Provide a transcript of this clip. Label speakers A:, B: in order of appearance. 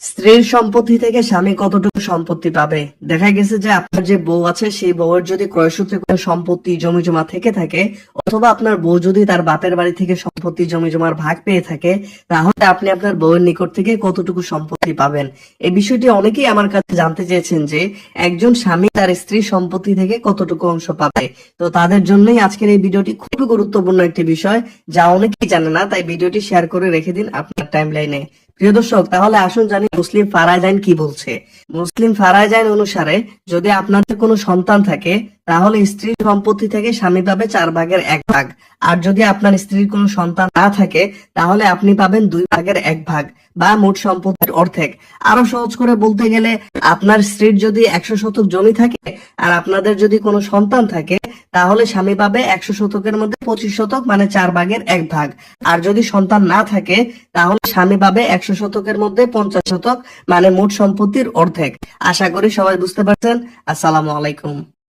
A: স্ত্রীর সম্পত্তি থেকে স্বামী কতটুকু সম্পত্তি পাবে? দেখা গেছে যে আপনার যে বউ আছে সেই বউয়ের যদি ক্রয়সূত্রে কোনো সম্পত্তি জমি জমা থেকে থাকে, অথবা আপনার বউ যদি তার বাপের বাড়ি থেকে সম্পত্তি জমি জমার ভাগ পেয়ে থাকে, তাহলে আপনি আপনার বউয়ের নিকট থেকে কতটুকু সম্পত্তি পাবেন। এই বিষয়টি অনেকেই আমার কাছে জানতে চেয়েছেন যে একজন স্বামী তার স্ত্রীর সম্পত্তি থেকে কতটুকু অংশ পাবে। তো তাদের জন্যই আজকের এই ভিডিওটি খুবই গুরুত্বপূর্ণ একটি বিষয়, যা অনেকেই জানে না, তাই ভিডিওটি শেয়ার করে রেখে দিন আপনার টাইমলাইনে। প্রিয় দর্শক, তাহলে আসুন জানি মুসলিম ফারায়দ আইন কি বলছে। মুসলিম ফারায়দ আইন অনুসারে যদি আপনাদের কোনো সন্তান থাকে, তাহলে স্ত্রীর সম্পত্তি থেকে স্বামী পাবে 4/1 আর যদি আপনার স্ত্রীর কোনো সন্তান না থাকে, তাহলে আপনি পাবেন 2/1 বা মোট সম্পত্তির অর্ধেক। আরো সহজ করে বলতে গেলে, আপনার স্ত্রীর যদি 100 শতক জমি থাকে আর আপনাদের যদি কোনো সন্তান থাকে, তাহলে স্বামী পাবে 100 শতকের মধ্যে 25 শতক, মানে 4/1 আর যদি সন্তান না থাকে, তাহলে স্বামী পাবে 100 শতকের মধ্যে 50 শতক, মানে মোট সম্পত্তির অর্ধেক। আশা করি সবাই বুঝতে পারছেন। আসসালামু আলাইকুম।